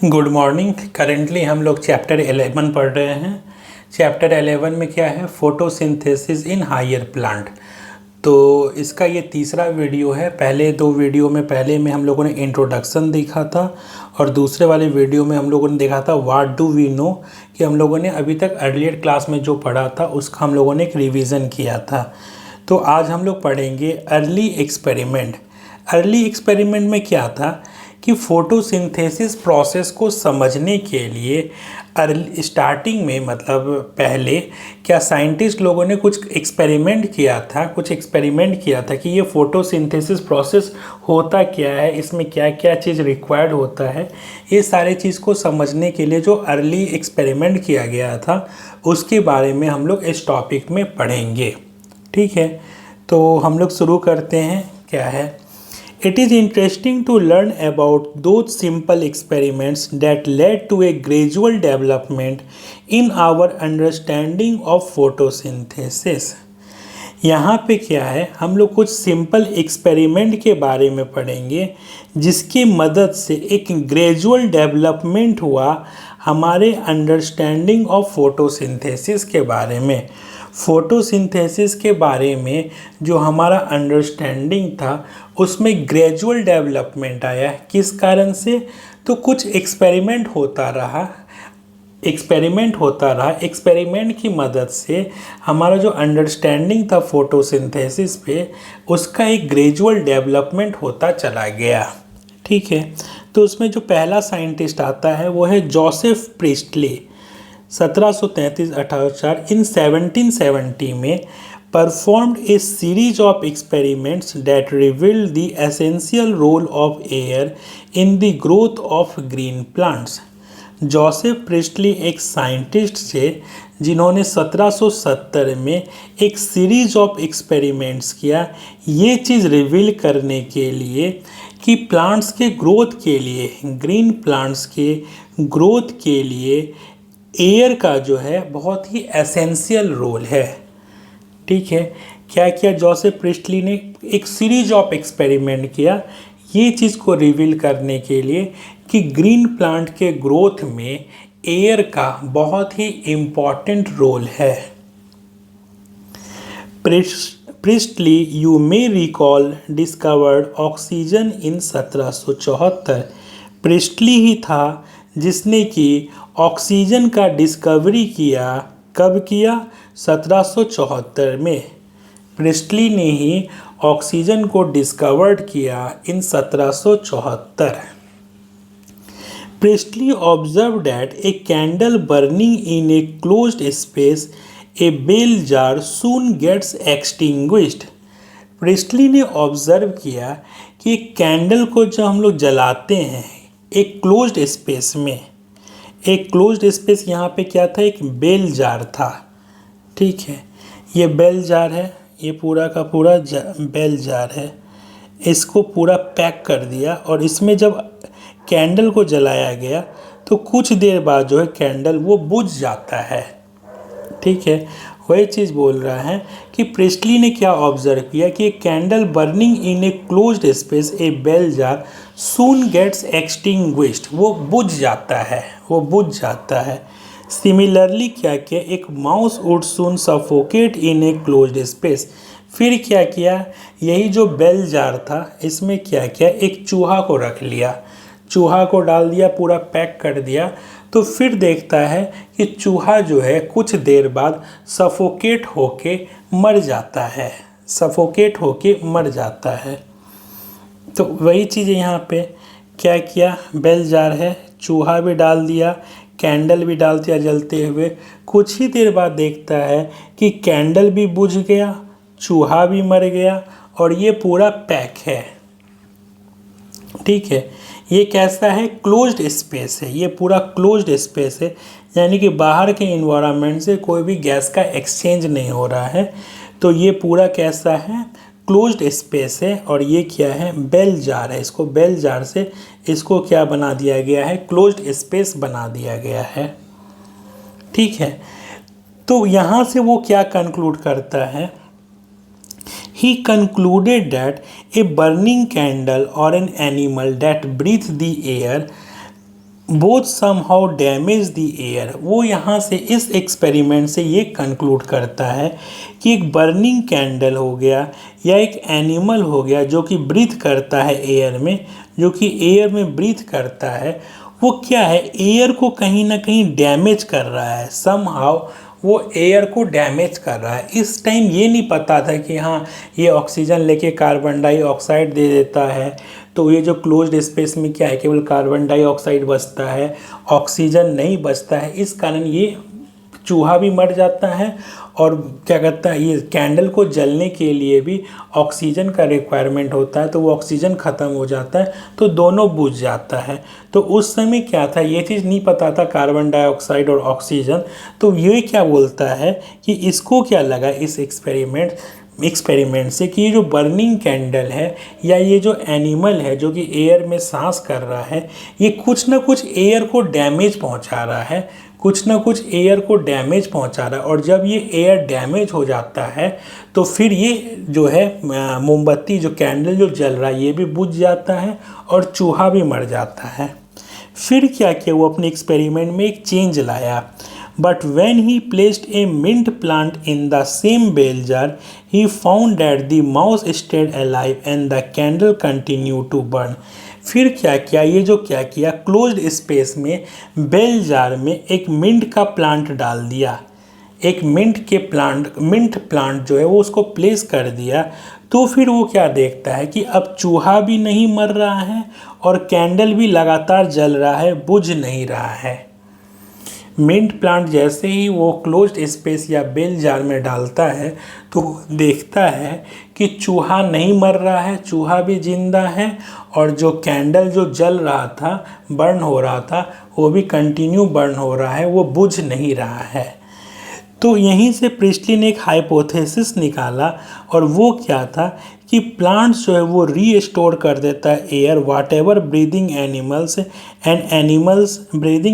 Good morning. Currently हम लोग chapter 11 पढ़ रहे हैं। चैप्टर 11 में क्या है? Photosynthesis in higher plant. तो इसका ये तीसरा वीडियो है। पहले दो वीडियो में पहले में हम लोगों ने इंट्रोडक्शन देखा था और दूसरे वाले वीडियो में हम लोगों ने देखा था व्हाट डू वी नो, कि हम लोगों ने अभी तक अर्लियर क्लास में जो पढ़ा था उसका हम लोगों ने एक रिवीजन किया था। तो आज हम लोग पढ़ेंगे अर्ली एक्सपेरिमेंट। अर्ली एक्सपेरिमेंट में क्या था कि फोटोसिंथेसिस प्रोसेस को समझने के लिए अर्ली स्टार्टिंग में मतलब पहले क्या साइंटिस्ट लोगों ने कुछ एक्सपेरिमेंट किया था कि ये फोटोसिंथेसिस प्रोसेस होता क्या है, इसमें क्या क्या चीज़ रिक्वायर्ड होता है। ये सारे चीज़ को समझने के लिए जो अर्ली एक्सपेरिमेंट किया गया था उसके बारे में हम लोग इस टॉपिक में पढ़ेंगे। ठीक है, तो हम लोग शुरू करते हैं। क्या है? It is interesting to learn about those simple experiments that led to a gradual development in our understanding of photosynthesis। यहाँ पे क्या है, हम लोग कुछ सिंपल एक्सपेरिमेंट के बारे में पढ़ेंगे जिसकी मदद से एक ग्रेजुअल डेवलपमेंट हुआ हमारे अंडरस्टैंडिंग ऑफ फोटोसिंथेसिस के बारे में। फोटोसिंथेसिस के बारे में जो हमारा अंडरस्टैंडिंग था उसमें ग्रेजुअल डेवलपमेंट आया। किस कारण से? तो कुछ एक्सपेरिमेंट होता रहा। एक्सपेरिमेंट की मदद से हमारा जो अंडरस्टैंडिंग था फोटोसिंथेसिस पे उसका एक ग्रेजुअल डेवलपमेंट होता चला गया। ठीक है, तो उसमें जो पहला साइंटिस्ट आता है वो है जोसेफ प्रिस्टली। 1733-1804 इन 1770 में performed a series of experiments that revealed the essential role of air in the growth of green plants। Joseph priestly एक साइंटिस्ट थे जिन्होंने 1770 में एक सीरीज ऑफ एक्सपेरिमेंट्स किया ये चीज़ रिवील करने के लिए कि प्लांट्स के ग्रोथ के लिए, ग्रीन प्लांट्स के ग्रोथ के लिए एयर का जो है बहुत ही एसेंशियल रोल है। ठीक है, क्या किया जोसेफ प्रिस्टली ने? एक सीरीज ऑफ एक्सपेरिमेंट किया ये चीज़ को रिवील करने के लिए कि ग्रीन प्लांट के ग्रोथ में एयर का बहुत ही इम्पॉर्टेंट रोल है। Priestley you may recall discovered oxygen in 1774। Priestley ही था जिसने कि ऑक्सीजन का डिस्कवरी किया। कब किया? 1774 में। प्रिस्टली ने ही ऑक्सीजन को डिस्कवर्ड किया in 1774। Priestley observe that a candle burning in a closed space a bell jar soon gets extinguished. Priestley ने ऑब्जर्व किया कि कैंडल को जब हम लोग जलाते हैं एक क्लोज्ड स्पेस में, एक क्लोज्ड स्पेस यहाँ पे क्या था? एक बेल जार था। ठीक है, ये बेल जार है, ये पूरा का पूरा बेल जार है। इसको पूरा पैक कर दिया और इसमें जब कैंडल को जलाया गया तो कुछ देर बाद जो है कैंडल वो बुझ जाता है। ठीक है, वही चीज़ बोल रहा है कि प्रिस्टली ने क्या ऑब्जर्व किया कि candle burning in a closed space a bell jar soon gets extinguished, वो बुझ जाता है। सिमिलरली क्या किया? एक mouse would soon suffocate in a closed space. फिर क्या किया? यही जो बेल जार था इसमें क्या किया? एक चूहा को रख लिया, चूहा को डाल दिया, पूरा पैक कर दिया। तो फिर देखता है कि चूहा जो है कुछ देर बाद सफोकेट होके मर जाता है। तो वही चीज़ यहाँ पे क्या किया? बेल जार है, चूहा भी डाल दिया, कैंडल भी डाल दिया जलते हुए। कुछ ही देर बाद देखता है कि कैंडल भी बुझ गया, चूहा भी मर गया और ये पूरा पैक है। ठीक है, ये कैसा है? क्लोज्ड स्पेस है, ये पूरा क्लोज्ड स्पेस है, यानी कि बाहर के इन्वायरमेंट से कोई भी गैस का एक्सचेंज नहीं हो रहा है। तो ये पूरा कैसा है? क्लोज्ड स्पेस है। और ये क्या है? बेल जार है। इसको बेल जार से इसको क्या बना दिया गया है? क्लोज्ड स्पेस बना दिया गया है। ठीक है, तो यहाँ से वो क्या कंक्लूड करता है? He concluded that a burning candle or an animal that breathes the air both somehow damage the air. वो यहाँ से इस एक्सपेरिमेंट से ये कंक्लूड करता है कि एक बर्निंग कैंडल हो गया या एक एनिमल हो गया जो कि ब्रीथ करता है एयर में, जो कि एयर में ब्रीथ करता है, वो क्या है, एयर को कहीं ना कहीं डैमेज कर रहा है। समहाउ वो एयर को डैमेज कर रहा है। इस टाइम ये नहीं पता था कि हाँ ये ऑक्सीजन लेके कार्बन डाइऑक्साइड दे देता है, तो ये जो क्लोज्ड स्पेस में क्या है, केवल कार्बन डाइऑक्साइड बचता है, ऑक्सीजन नहीं बचता है। इस कारण ये चूहा भी मर जाता है और क्या करता है, ये कैंडल को जलने के लिए भी ऑक्सीजन का रिक्वायरमेंट होता है, तो वो ऑक्सीजन ख़त्म हो जाता है तो दोनों बुझ जाता है। तो उस समय क्या था, ये चीज़ नहीं पता था, कार्बन डाइऑक्साइड और ऑक्सीजन। तो ये क्या बोलता है कि इसको क्या लगा इस एक्सपेरिमेंट से कि ये जो बर्निंग कैंडल है या ये जो एनिमल है जो कि एयर में सांस कर रहा है, ये कुछ ना कुछ एयर को डैमेज पहुंचा रहा है, कुछ ना कुछ एयर को डैमेज पहुंचा रहा है। और जब ये एयर डैमेज हो जाता है तो फिर ये जो है मोमबत्ती, जो कैंडल जो जल रहा है, ये भी बुझ जाता है और चूहा भी मर जाता है। फिर क्या किया, वो अपने एक्सपेरिमेंट में एक चेंज लाया। But when he placed a mint plant in the same bell jar, he found that the mouse stayed alive and the candle continued to burn. फिर क्या किया, ये जो क्या किया, क्लोज्ड स्पेस में बेल जार में एक मिंट का प्लांट डाल दिया। एक मिंट प्लांट जो है वो उसको प्लेस कर दिया। तो फिर वो क्या देखता है कि अब चूहा भी नहीं मर रहा है और कैंडल भी लगातार जल रहा है, बुझ नहीं रहा है। मिंट प्लांट जैसे ही वो क्लोज्ड स्पेस या बेल जार में डालता है तो देखता है कि चूहा नहीं मर रहा है, चूहा भी जिंदा है, और जो कैंडल जो जल रहा था, बर्न हो रहा था, वो भी कंटिन्यू बर्न हो रहा है, वो बुझ नहीं रहा है। तो यहीं से प्रिस्टली ने एक हाइपोथेसिस निकाला, और वो क्या था कि प्लांट्स जो है वो रीस्टोर कर देता है air, whatever breathing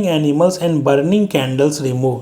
animals and burning candles remove.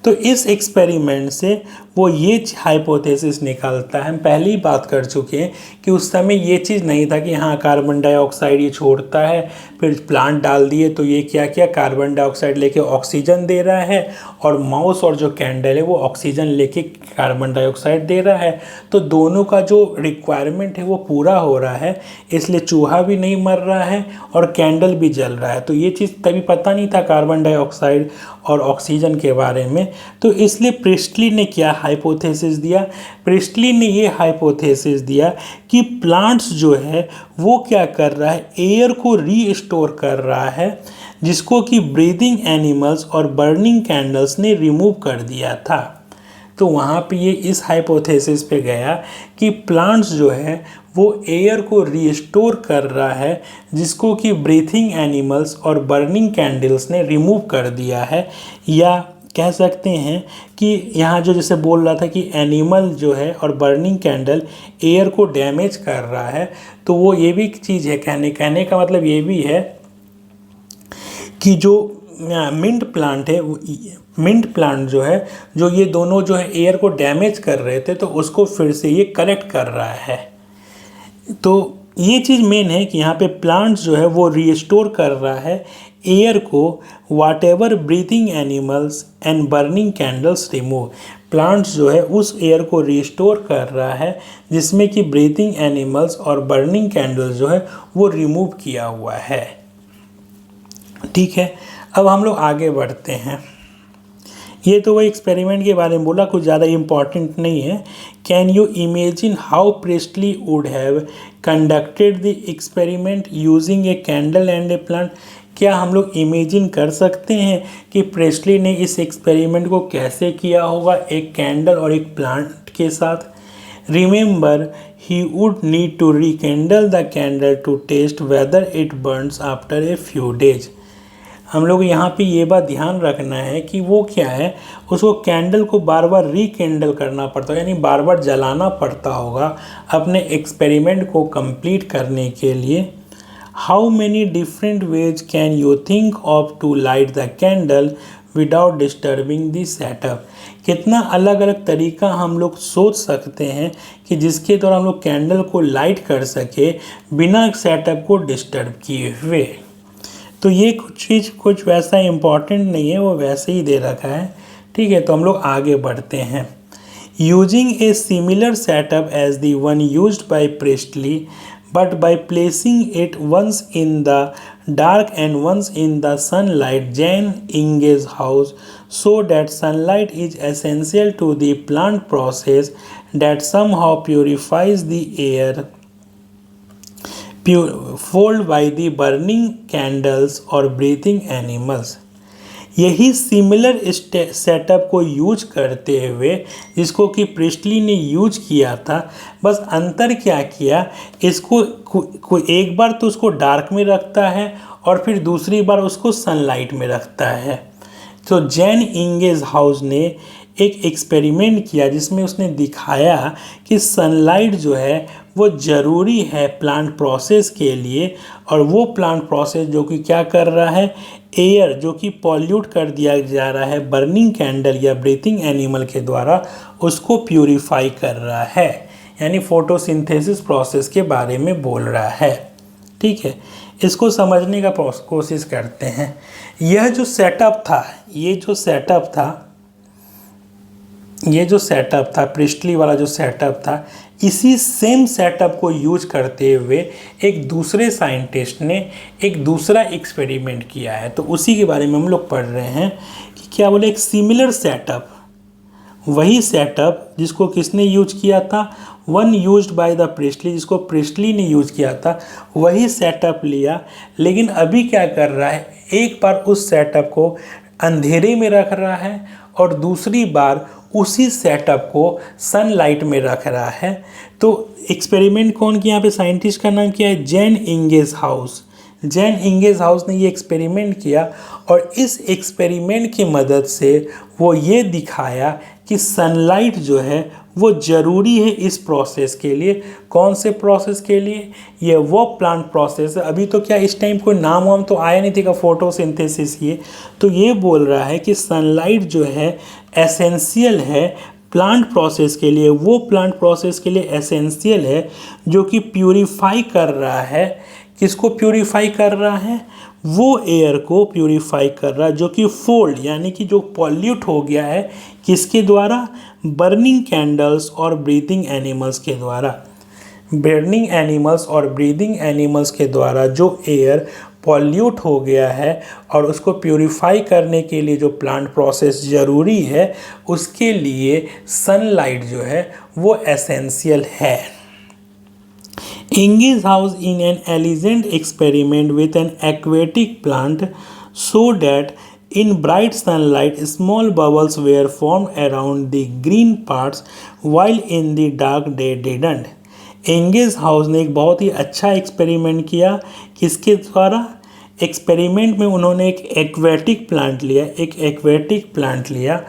तो इस एक्सपेरिमेंट से वो ये हाइपोथेसिस निकालता है। हम पहले ही बात कर चुके हैं कि उस समय ये चीज़ नहीं था कि हाँ कार्बन डाइऑक्साइड ये छोड़ता है, फिर प्लांट डाल दिए तो ये क्या किया, कार्बन डाइऑक्साइड लेके ऑक्सीजन दे रहा है, और माउस और जो कैंडल है वो ऑक्सीजन लेके कार्बन डाइऑक्साइड दे रहा है। तो दोनों का जो रिक्वायरमेंट है वो पूरा हो रहा है, इसलिए चूहा भी नहीं मर रहा है और कैंडल भी जल रहा है। तो ये चीज़ तभी पता नहीं था कार्बन डाइऑक्साइड और ऑक्सीजन के बारे में। तो इसलिए प्रिस्टली ने क्या हाइपोथेसिस दिया, प्रिस्टली ने ये हाइपोथेसिस दिया कि प्लांट्स जो है वो क्या कर रहा है, एयर को रीस्टोर कर रहा है, जिसको कि ब्रीदिंग एनिमल्स और बर्निंग कैंडल्स ने रिमूव कर दिया था। तो वहाँ पे ये इस हाइपोथेसिस पे गया कि प्लांट्स जो है वो एयर को रीस्टोर कर रहा है, जिसको कि ब्रीथिंग एनिमल्स और बर्निंग कैंडल्स ने रिमूव कर दिया है। या कह सकते हैं कि यहाँ जो जैसे बोल रहा था कि एनिमल जो है और बर्निंग कैंडल एयर को डैमेज कर रहा है, तो वो ये भी चीज़ है, कहने का मतलब ये भी है कि जो मिंट प्लांट जो है, जो ये दोनों जो है एयर को डैमेज कर रहे थे, तो उसको फिर से ये करेक्ट कर रहा है। तो ये चीज़ मेन है कि यहाँ पे प्लांट्स जो है वो रीस्टोर कर रहा है एयर को, वाट ever breathing animals and burning candles remove. Plants जो है उस एयर को रीस्टोर कर रहा है जिसमें कि ब्रीथिंग एनिमल्स और बर्निंग कैंडल्स जो है वो रिमूव किया हुआ है। ठीक है, अब हम लोग आगे बढ़ते हैं। ये तो वही एक्सपेरिमेंट के बारे में बोला, कुछ ज़्यादा इम्पॉर्टेंट नहीं है। Can you imagine how priestly would have conducted the experiment using a candle and A plant. क्या हम लोग इमेजिन कर सकते हैं कि प्रिस्टली ने इस एक्सपेरिमेंट को कैसे किया होगा एक कैंडल और एक प्लांट के साथ। Remember he would need to rekindle the candle to test whether it burns after a few days. हम लोग यहाँ पे ये बात ध्यान रखना है कि वो क्या है, उसको कैंडल को बार बार रिकेंडल करना पड़ता है, यानी बार बार जलाना पड़ता होगा अपने एक्सपेरिमेंट को कंप्लीट करने के लिए। How many different ways can you think of to light the candle without disturbing the setup. कितना अलग अलग तरीका हम लोग सोच सकते हैं कि जिसके द्वारा हम लोग कैंडल को लाइट कर सके बिना सेटअप को डिस्टर्ब किए हुए। तो ये कुछ चीज़ कुछ वैसा इम्पॉर्टेंट नहीं है, वो वैसे ही दे रखा है, ठीक है। तो हम लोग आगे बढ़ते हैं। Using a similar setup as the one used by Priestley but by placing it once in the dark and once in the sunlight, Jan Inge's house so that sunlight is essential to the plant process that somehow purifies the air fueled by the burning candles or breathing animals। यही similar setup को use करते हुए जिसको कि priestly ने use किया था, बस अंतर क्या किया, इसको एक बार तो उसको डार्क में रखता है और फिर दूसरी बार उसको सनलाइट में रखता है। तो जैन इंगेज हाउस ने एक एक्सपेरिमेंट किया जिसमें उसने दिखाया कि सनलाइट जो है वो ज़रूरी है प्लांट प्रोसेस के लिए, और वो प्लांट प्रोसेस जो कि क्या कर रहा है, एयर जो कि पॉल्यूट कर दिया जा रहा है बर्निंग कैंडल या ब्रीथिंग एनिमल के द्वारा, उसको प्यूरिफाई कर रहा है। यानी फोटोसिंथेसिस प्रोसेस के बारे में बोल रहा है, ठीक है। इसको समझने का कोशिश करते हैं। यह जो सेटअप था, ये जो सेटअप था प्रिस्टली वाला जो सेटअप था, इसी सेम सेटअप को यूज करते हुए एक दूसरे साइंटिस्ट ने एक दूसरा एक्सपेरिमेंट किया है। तो उसी के बारे में हम लोग पढ़ रहे हैं कि क्या बोले, एक सिमिलर सेटअप, वही सेटअप जिसको किसने यूज किया था, one used by the priestly, जिसको प्रिस्टली ने यूज किया था, वही सेटअप लिया। लेकिन अभी क्या कर रहा है, एक बार उस सेटअप को अंधेरे में रख रहा है और दूसरी बार उसी सेटअप को सनलाइट में रख रहा है। तो एक्सपेरिमेंट कौन किया, यहाँ पे साइंटिस्ट का नाम क्या है, Jain engage house. Jain engage house ने ये एक्सपेरिमेंट किया और इस एक्सपेरिमेंट की मदद से वो ये दिखाया कि सनलाइट जो है वो ज़रूरी है इस प्रोसेस के लिए। कौन से प्रोसेस के लिए, ये वो प्लांट प्रोसेस है। अभी तो क्या इस टाइम कोई नाम वाम तो आया नहीं था फोटोसिंथेसिस ये, तो ये बोल रहा है कि सनलाइट जो है एसेंशियल है प्लांट प्रोसेस के लिए, वो प्लांट प्रोसेस के लिए एसेंशियल है जो कि प्यूरिफाई कर रहा है। किसको प्यूरिफाई कर रहा है, वो एयर को प्यूरिफाई कर रहा है जो कि फोल्ड यानी कि जो पॉल्यूट हो गया है, किसके द्वारा, बर्निंग कैंडल्स और ब्रीथिंग एनिमल्स के द्वारा। बर्निंग एनिमल्स और ब्रीथिंग एनिमल्स के द्वारा जो एयर पॉल्यूट हो गया है और उसको प्यूरिफाई करने के लिए जो प्लांट प्रोसेस ज़रूरी है, उसके लिए सनलाइट जो है वो एसेंशियल है। Inge's house in an elegant experiment with an aquatic plant showed that in bright sunlight small bubbles were formed around the green parts while in the dark they didn't। Inge's house ने एक बहुत ही अच्छा experiment किया। किसके द्वारा, experiment में उन्होंने एक एक्वेटिक प्लांट लिया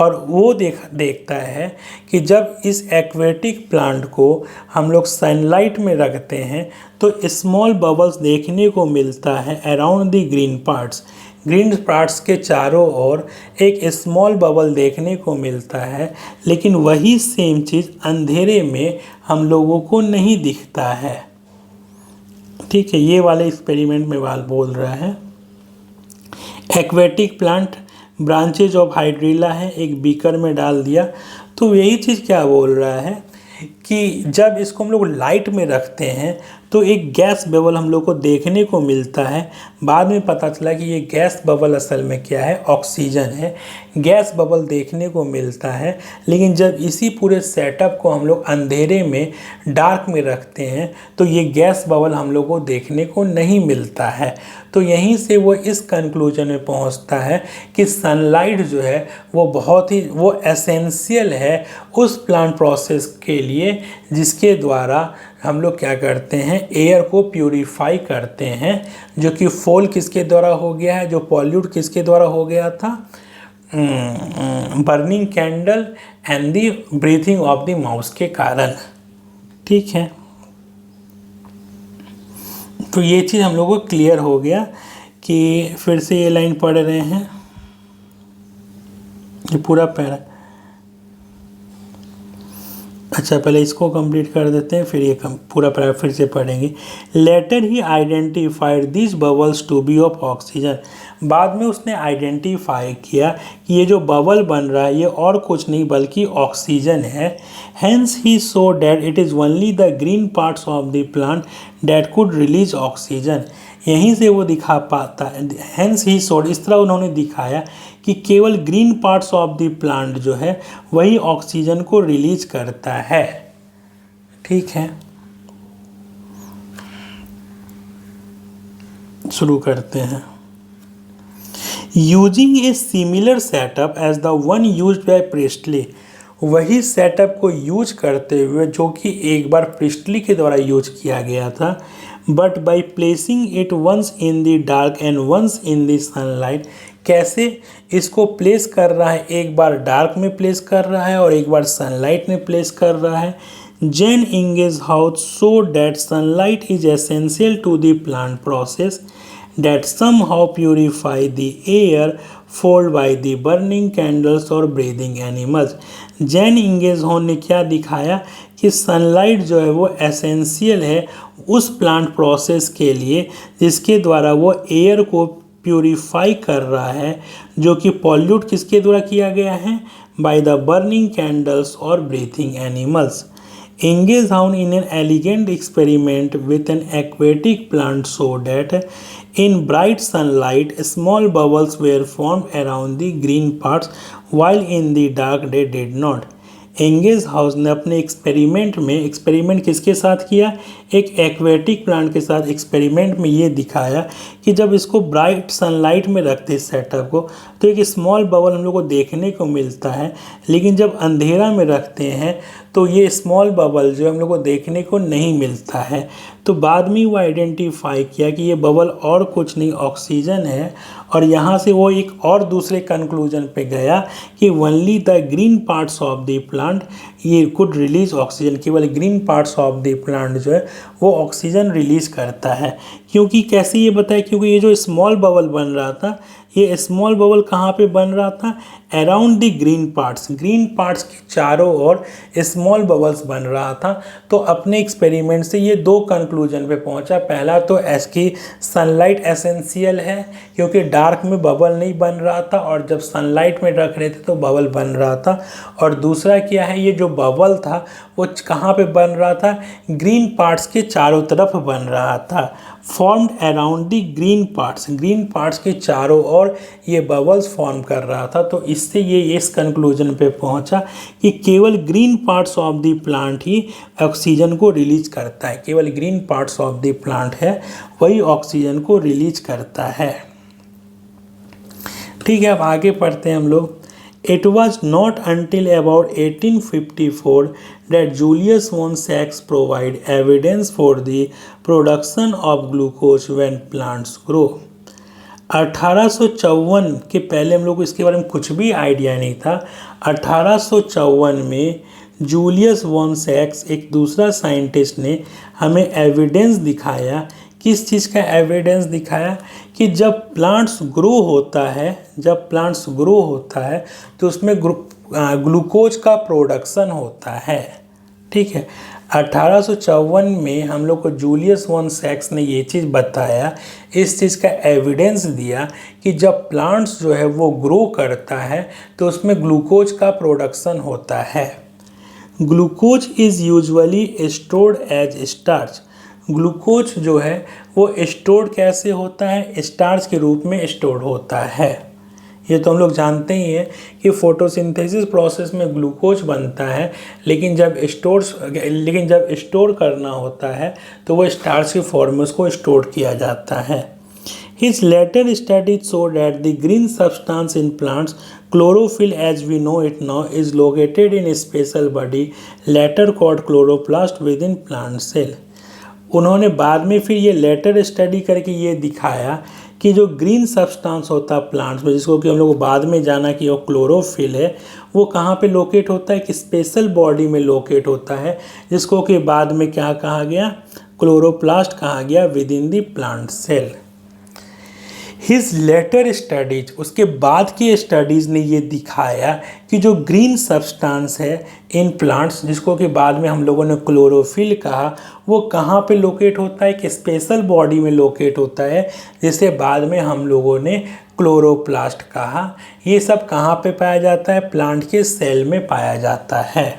और वो देखता है कि जब इस एक्वेटिक प्लांट को हम लोग सनलाइट में रखते हैं तो स्मॉल बबल्स देखने को मिलता है अराउंड द ग्रीन पार्ट्स के चारों ओर एक स्मॉल बबल देखने को मिलता है। लेकिन वही सेम चीज़ अंधेरे में हम लोगों को नहीं दिखता है, ठीक है। ये वाले एक्सपेरिमेंट में बोल रहा है aquatic plant branches of hydrilla है, एक बीकर में डाल दिया। तो यही चीज़ क्या बोल रहा है कि जब इसको हम लोग लाइट में रखते हैं तो एक गैस बबल हम लोग को देखने को मिलता है। बाद में पता चला कि ये गैस बबल असल में क्या है, ऑक्सीजन है। गैस बबल देखने को मिलता है, लेकिन जब इसी पूरे सेटअप को हम लोग अंधेरे में डार्क में रखते हैं तो ये गैस बबल हम लोग को देखने को नहीं मिलता है। तो यहीं से वो इस कंक्लूजन में पहुंचता है कि सनलाइट जो है वो एसेंशियल है उस प्लांट प्रोसेस के लिए जिसके द्वारा हम लोग क्या करते हैं, एयर को प्यूरिफाई करते हैं, जो कि फॉल किसके द्वारा हो गया है, जो पॉल्यूट किसके द्वारा हो गया था, burning candle and the breathing of the mouse के कारण, ठीक है। तो ये चीज़ हम लोगों को क्लियर हो गया कि फिर से ये लाइन पढ़ रहे हैं, ये पूरा पैरा। अच्छा, पहले इसको कंप्लीट कर देते हैं, फिर ये पूरा पैराग्राफ फिर से पढ़ेंगे। Later he identified this bubbles to be of oxygen. बाद में उसने आइडेंटिफाई किया कि ये जो बबल बन रहा है ये और कुछ नहीं बल्कि ऑक्सीजन है। Hence he so that it is only the green parts of the plant that could release oxygen. यहीं से वो दिखा पाता है, हेंस ही सो, इस तरह उन्होंने दिखाया कि केवल green parts of the plant जो है वही ऑक्सीजन को रिलीज करता है। ठीक है, शुरू करते हैं। Using a similar setup as the one used by Priestley, वही सेटअप को यूज करते हुए जो कि एक बार प्रिस्टली के द्वारा यूज किया गया था, but by placing it once in the dark and once in the sunlight. कैसे इसको प्लेस कर रहा है, एक बार डार्क में प्लेस कर रहा है और एक बार सनलाइट में प्लेस कर रहा है। Jan Ingenhousz how so that sunlight is essential to the plant process that somehow purify the air followed by the burning candles और breathing animals। जैन इंगेज हो ने क्या दिखाया कि सनलाइट जो है वो एसेंशियल है उस प्लांट प्रोसेस के लिए जिसके द्वारा वो एयर को प्यूरिफाई कर रहा है, जो कि पॉल्यूट किसके द्वारा किया गया है, बाय द बर्निंग कैंडल्स और breathing animals. Engage found in an elegant experiment with an aquatic plant so that in bright sunlight small bubbles were formed around the green parts while in the dark they did not। Engage house ने अपने experiment किसके साथ किया, एक aquatic plant के साथ experiment में ये दिखाया कि जब इसको ब्राइट सनलाइट में रखते इस सेटअप को तो एक स्मॉल बबल हम लोग को देखने को मिलता है, लेकिन जब अंधेरा में रखते हैं तो ये स्मॉल बबल जो हम लोग को देखने को नहीं मिलता है। तो बाद में वो आइडेंटिफाई किया कि ये बबल और कुछ नहीं ऑक्सीजन है, और यहाँ से वो एक और दूसरे कंक्लूजन पे गया कि only the green parts of the plant ये कुड रिलीज ऑक्सीजन, केवल green parts of the plant जो है वो ऑक्सीजन रिलीज करता है। क्योंकि कैसे ये बताया, क्योंकि ये जो स्मॉल बबल बन रहा था, ये स्मॉल बबल कहाँ पे बन रहा था, अराउंड द ग्रीन पार्ट्स के चारों ओर स्मॉल बबल्स बन रहा था। तो अपने एक्सपेरिमेंट से ये दो कंक्लूजन पे पहुंचा। पहला तो इसकी सनलाइट एसेंशियल है क्योंकि डार्क में बबल नहीं बन रहा था और जब सनलाइट में रख रहे थे तो बबल बन रहा था। और दूसरा क्या है, ये जो बबल था वो कहाँ पे बन रहा था, ग्रीन पार्ट्स के चारों तरफ बन रहा था, formed around the green parts के चारों ओर ये बबल्स फॉर्म कर रहा था। तो इससे ये इस कंक्लूजन पे पहुंचा कि केवल green parts of the plant he oxygen को रिलीज करता है, केवल green parts of the plant है वही ऑक्सीजन को रिलीज करता है। ठीक है, अब आगे पढ़ते हैं हम लोग। It was not until about 1854 that Julius von Sachs provided evidence for the production of glucose when plants grow। 1854 के पहले हम लोग को इसके बारे में कुछ भी आइडिया नहीं था। 1854 में जूलियस वॉन सैक्स एक दूसरा साइंटिस्ट ने हमें एविडेंस दिखाया। किस चीज़ का एविडेंस दिखाया कि जब प्लांट्स ग्रो होता है तो उसमें ग्लूकोज का प्रोडक्शन होता है। ठीक है, 1854 में हम लोग को जूलियस वॉन सैक्स ने ये चीज़ बताया, इस चीज़ का एविडेंस दिया कि जब प्लांट्स जो है वो ग्रो करता है तो उसमें ग्लूकोज का प्रोडक्शन होता है। Glucose is usually stored as starch. Glucose जो है वो स्टोर्ड कैसे होता है, स्टार्च के रूप में स्टोर्ड होता है। ये तो हम लोग जानते ही हैं कि फोटोसिंथेसिस प्रोसेस में ग्लूकोज बनता है, लेकिन जब स्टोर करना होता है तो वो स्टार्च के फॉर्म में उसको स्टोर किया जाता है। His later studies show that the green substance in plants, chlorophyll as we know it now, is located in a special body later called chloroplast within plant cell। उन्होंने बाद में फिर ये लेटर स्टडी करके ये दिखाया कि जो ग्रीन सब्सटेंस होता है प्लांट्स में, जिसको कि हम लोग बाद में जाना कि वो क्लोरोफिल है, वो कहाँ पे लोकेट होता है, कि स्पेशल बॉडी में लोकेट होता है, जिसको कि बाद में क्या कहा गया, क्लोरोप्लास्ट कहा गया within the plant cell. His later studies, उसके बाद की स्टडीज़ ने ये दिखाया कि जो ग्रीन सब्सटेंस है इन प्लांट्स, जिसको कि बाद में हम लोगों ने क्लोरोफिल कहा, वो कहाँ पे लोकेट होता है, एक स्पेशल बॉडी में लोकेट होता है, जिसे बाद में हम लोगों ने क्लोरोप्लास्ट कहा। ये सब कहाँ पे पाया जाता है, प्लांट के सेल में पाया जाता है।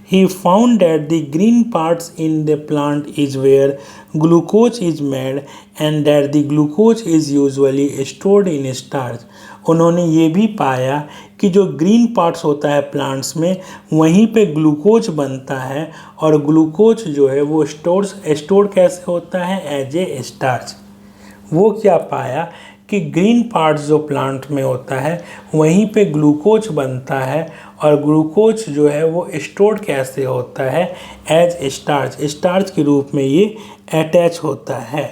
He found that the green parts in the plant is where glucose is made and that the glucose is usually stored in starch. उन्होंने ये भी पाया कि जो ग्रीन पार्ट्स होता है प्लांट्स में, वहीं पे ग्लूकोज बनता है और ग्लूकोज जो है वो स्टोर कैसे होता है, एज ए स्टार्च। वो क्या पाया कि ग्रीन पार्ट्स जो प्लांट में होता है वहीं पे ग्लूकोज बनता है और ग्लूकोज जो है वो स्टोर्ड कैसे होता है, एज स्टार्च, स्टार्च के रूप में ये अटैच होता है।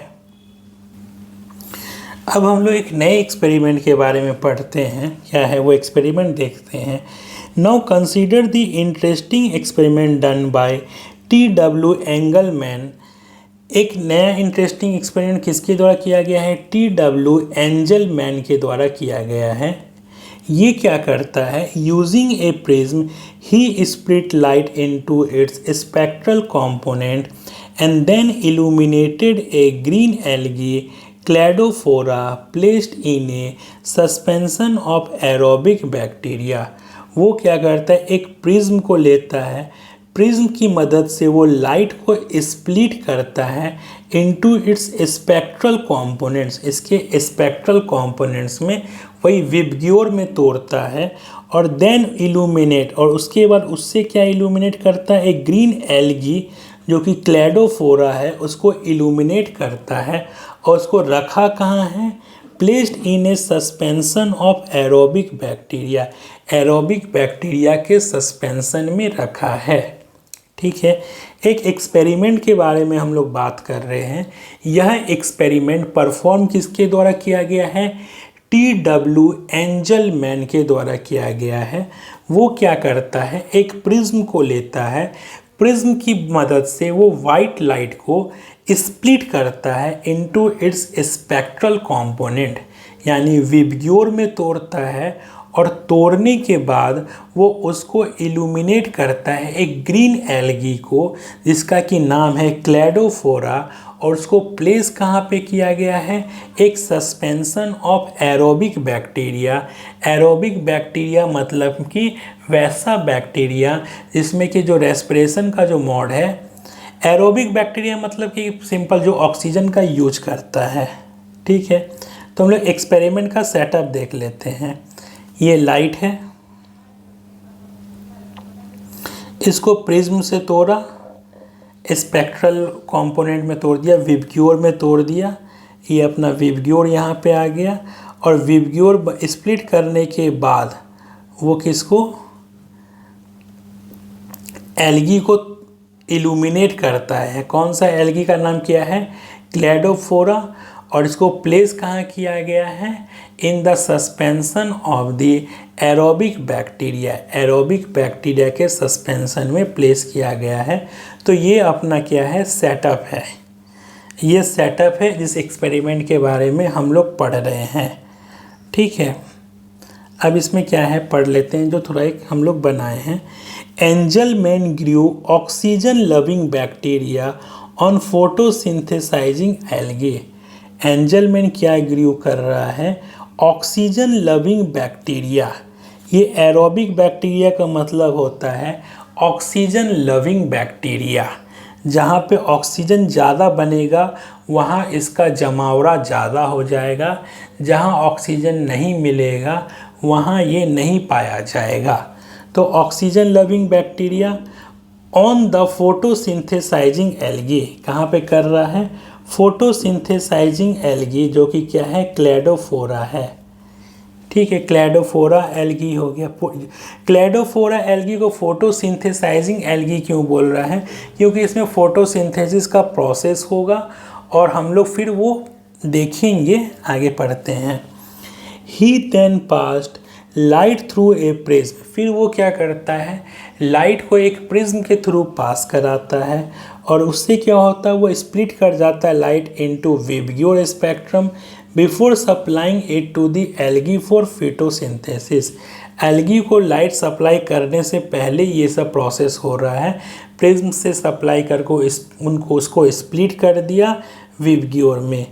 अब हम लोग एक नए एक्सपेरिमेंट के बारे में पढ़ते हैं, क्या है वो एक्सपेरिमेंट देखते हैं। Now consider the interesting experiment done by T.W. Engelmann. एक नया इंटरेस्टिंग एक्सपेरिमेंट किसके द्वारा किया गया है, T.W. एंजलमैन के द्वारा किया गया है। ये क्या करता है, using a prism he split light into its spectral component and then illuminated a green algae Cladophora placed in a suspension of aerobic bacteria. वो क्या करता है, एक प्रिज्म को लेता है, प्रिज्म की मदद से वो लाइट को स्प्लिट करता है इनटू इट्स स्पेक्ट्रल कंपोनेंट्स, इसके स्पेक्ट्रल कंपोनेंट्स में वही विबग्योर में तोड़ता है और देन इल्यूमिनेट, और उसके बाद उससे क्या इल्यूमिनेट करता है, एक ग्रीन एल्गी जो कि क्लैडोफोरा है उसको इल्यूमिनेट करता है और उसको रखा कहाँ है, placed in a suspension of aerobic bacteria, aerobic bacteria के सस्पेंशन में रखा है। ठीक है, एक एक्सपेरिमेंट के बारे में हम लोग बात कर रहे हैं। यह एक्सपेरिमेंट परफॉर्म किसके द्वारा किया गया है, T.W. एंजलमैन के द्वारा किया गया है। वो क्या करता है, एक प्रिज्म को लेता है, प्रिज्म की मदद से वो वाइट लाइट को स्प्लिट करता है इनटू इट्स स्पेक्ट्रल कंपोनेंट, यानी विबग्योर में तोड़ता है और तोड़ने के बाद वो उसको इल्यूमिनेट करता है एक ग्रीन एल्गी को, जिसका कि नाम है क्लैडोफोरा, और उसको प्लेस कहाँ पे किया गया है, एक suspension of aerobic bacteria. Aerobic bacteria मतलब कि वैसा बैक्टीरिया जिसमें कि जो रेस्पिरेशन का जो मोड है, एरोबिक बैक्टीरिया मतलब कि सिंपल जो ऑक्सीजन का यूज करता है। ठीक है, तो हम लोग एक्सपेरिमेंट का सेटअप देख लेते हैं। ये लाइट है, इसको प्रिज्म से तोड़ा, स्पेक्ट्रल कंपोनेंट में तोड़ दिया, विबग्योर में तोड़ दिया, ये अपना विबग्योर यहाँ पे आ गया और विबग्योर स्प्लिट करने के बाद वो किसको, एल्गी को इल्यूमिनेट करता है। कौन सा एल्गी का नाम क्या है, क्लैडोफोरा, और इसको प्लेस कहाँ किया गया है, in the suspension of the aerobic bacteria, aerobic bacteria के सस्पेंशन में प्लेस किया गया है। तो ये अपना क्या है, सेटअप है, ये सेटअप है जिस एक्सपेरिमेंट के बारे में हम लोग पढ़ रहे हैं। ठीक है, अब इसमें क्या है पढ़ लेते हैं, जो थोड़ा एक हम लोग बनाए हैं। Engelmann grew oxygen loving bacteria on photosynthesising algae. Engelmann क्या ग्रू कर रहा है, ऑक्सीजन लविंग बैक्टीरिया। ये एरोबिक बैक्टीरिया का मतलब होता है ऑक्सीजन लविंग बैक्टीरिया। जहाँ पे ऑक्सीजन ज़्यादा बनेगा वहाँ इसका जमावड़ा ज़्यादा हो जाएगा, जहाँ ऑक्सीजन नहीं मिलेगा वहाँ ये नहीं पाया जाएगा। तो oxygen loving bacteria on the photosynthesising algae, कहाँ पे कर रहा है, फोटोसिंथेसाइजिंग एल्गी, जो कि क्या है, क्लैडोफोरा है। ठीक है, क्लैडोफोरा एल्गी हो गया। क्लैडोफोरा एल्गी को फोटोसिंथेसाइजिंग एल्गी क्यों बोल रहा है, क्योंकि इसमें फोटोसिंथेसिस का प्रोसेस होगा और हम लोग फिर वो देखेंगे, आगे पढ़ते हैं। He then passed light through a prism, फिर वो क्या करता है, लाइट को एक प्रिज्म के थ्रू पास कराता है और उससे क्या होता है, वो स्प्लिट कर जाता है light into VIBGYOR spectrum. Before supplying it to the algae for photosynthesis. Algae को लाइट सप्लाई करने से पहले ये सब प्रोसेस हो रहा है। प्रिज्म से सप्लाई करके उसको स्प्लिट कर दिया विबग्योर में।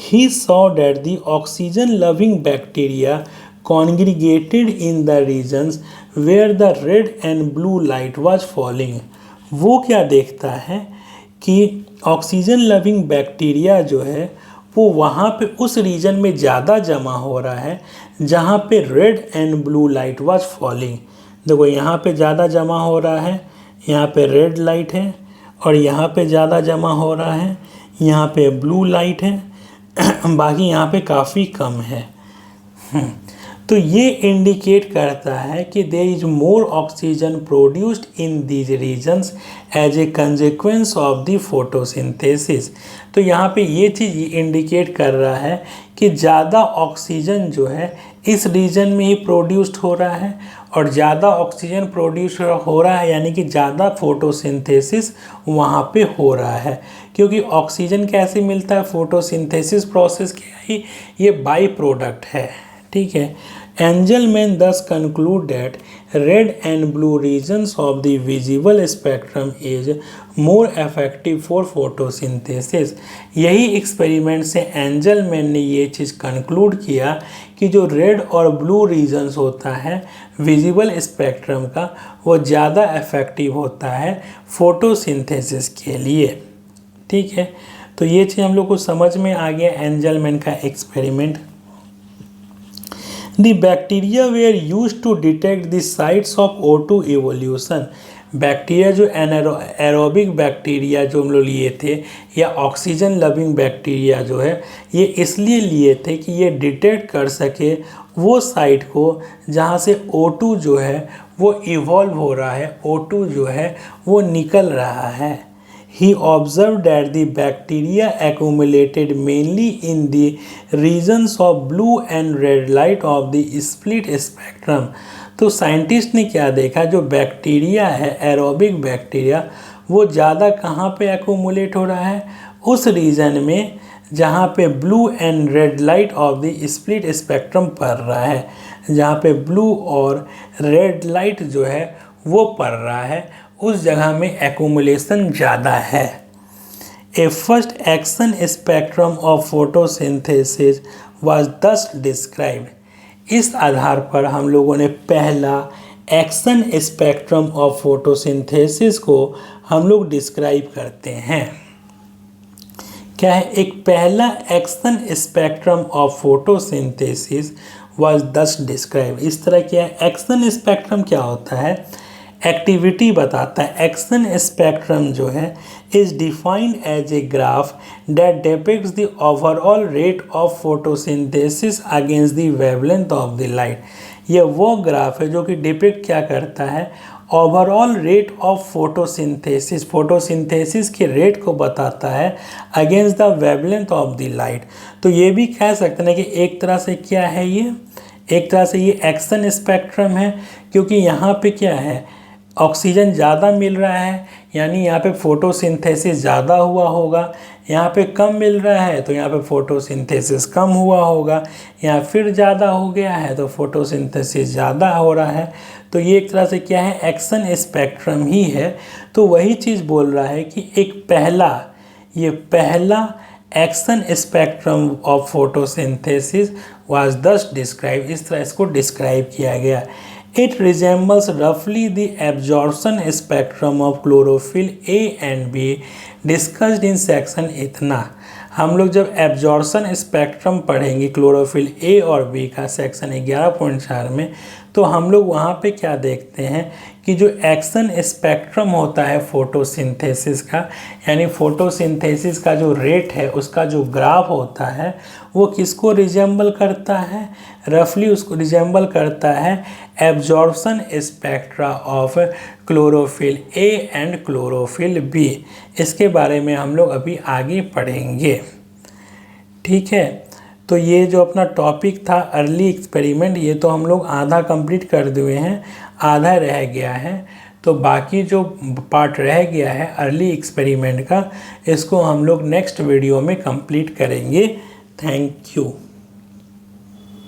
He saw that the oxygen loving bacteria congregated in the regions where the red and blue light was falling। वो क्या देखता है कि ऑक्सीजन लविंग बैक्टीरिया जो है वो वहाँ पे उस रीजन में ज़्यादा जमा हो रहा है जहाँ पे red and blue light was falling. देखो यहाँ पे ज़्यादा जमा हो रहा है, यहाँ पे रेड लाइट है, और यहाँ पे ज़्यादा जमा हो रहा है, यहाँ पे ब्लू लाइट है, बाकी यहाँ पे काफ़ी कम है। तो ये इंडिकेट करता है कि there is more oxygen produced in these regions as a consequence of the photosynthesis. तो यहाँ पे ये चीज़ इंडिकेट कर रहा है कि ज़्यादा ऑक्सीजन जो है इस रीजन में ही प्रोड्यूस्ड हो रहा है, और ज़्यादा ऑक्सीजन प्रोड्यूस हो रहा है यानी कि ज़्यादा फोटोसिंथेसिस वहाँ पे हो रहा है। क्योंकि ऑक्सीजन कैसे मिलता है, फोटोसिंथेसिस प्रोसेस क्या है, ये बाई प्रोडक्ट है। ठीक है। Engelmann thus conclude that red and blue regions of the visible spectrum is more effective for photosynthesis। यही एक्सपेरिमेंट से एंजलमैन ने ये चीज़ कंक्लूड किया कि जो रेड और ब्लू रीजन्स होता है विजिबल स्पेक्ट्रम का वो ज़्यादा इफेक्टिव होता है फोटोसिंथेसिस के लिए। ठीक है। तो ये चीज़ हम लोग को समझ में आ गया एंजलमैन का experiment. The bacteria were used to detect the sites of O2 evolution। Bacteria जो एरोबिक बैक्टीरिया जो हम लोग लिए थे या ऑक्सीजन लविंग बैक्टीरिया जो है ये इसलिए लिए थे कि ये डिटेक्ट कर सके वो साइट को जहाँ से O2 जो है वो इवॉल्व हो रहा है, O2 जो है वो निकल रहा है। He observed that the bacteria accumulated mainly in the regions of blue and red light of the split spectrum। तो साइंटिस्ट ने क्या देखा, जो बैक्टीरिया है एरोबिक बैक्टीरिया वो ज़्यादा कहाँ पे एक्यूमुलेट हो रहा है, उस रीजन में जहाँ पे blue and red light of the split spectrum पड़ रहा है, जहाँ पे ब्लू और रेड लाइट जो है वो पड़ रहा है उस जगह में एक्यूमुलेशन ज़्यादा है। A first action spectrum of photosynthesis was thus described. इस आधार पर हम लोगों ने पहला एक्शन स्पेक्ट्रम ऑफ फोटोसिंथेसिस को हम लोग डिस्क्राइब करते हैं। क्या है, एक पहला action spectrum of photosynthesis was दस डिस्क्राइब। इस तरह क्या है, एक्शन स्पेक्ट्रम क्या होता है, एक्टिविटी बताता है। एक्शन स्पेक्ट्रम जो है is defined as a graph that depicts the overall rate of photosynthesis against the wavelength of the light. यह वो ग्राफ है जो कि डिपिक्ट क्या करता है, overall rate of photosynthesis, photosynthesis के रेट को बताता है against the wavelength of the light. तो ये भी कह सकते हैं कि एक तरह से क्या है, ये एक तरह से ये एक्शन स्पेक्ट्रम है, क्योंकि यहाँ पे क्या है ऑक्सीजन ज़्यादा मिल रहा है यानी यहाँ पे फोटोसिंथेसिस ज़्यादा हुआ होगा, यहाँ पे कम मिल रहा है तो यहाँ पे फोटोसिंथेसिस कम हुआ होगा, यहाँ फिर ज़्यादा हो गया है तो फोटोसिंथेसिस ज़्यादा हो रहा है। तो ये एक तरह से क्या है, एक्शन स्पेक्ट्रम ही है। तो वही चीज़ बोल रहा है कि एक पहला action spectrum of photosynthesis was दस डिस्क्राइब। इस तरह इसको डिस्क्राइब किया गया। It resembles roughly the absorption spectrum of chlorophyll A and B discussed in section इतना। हम लोग जब एब्जॉर्प्शन स्पेक्ट्रम पढ़ेंगे क्लोरोफिल ए और बी का सेक्शन 11.4 में, तो हम लोग वहाँ पे क्या देखते हैं कि जो एक्शन स्पेक्ट्रम होता है फोटोसिंथेसिस का, यानी फोटोसिंथेसिस का जो रेट है उसका जो ग्राफ होता है वो किसको रिजेंबल करता है, रफली उसको रिजेंबल करता है absorption spectra of chlorophyll A and chlorophyll B. इसके बारे में हम लोग अभी आगे पढ़ेंगे। ठीक है, तो ये जो अपना टॉपिक था अर्ली एक्सपेरिमेंट, ये तो हम लोग आधा कंप्लीट कर दिए हैं, आधा रह गया है। तो बाकी जो पार्ट रह गया है अर्ली एक्सपेरिमेंट का, इसको हम लोग नेक्स्ट वीडियो में कंप्लीट करेंगे। Thank you.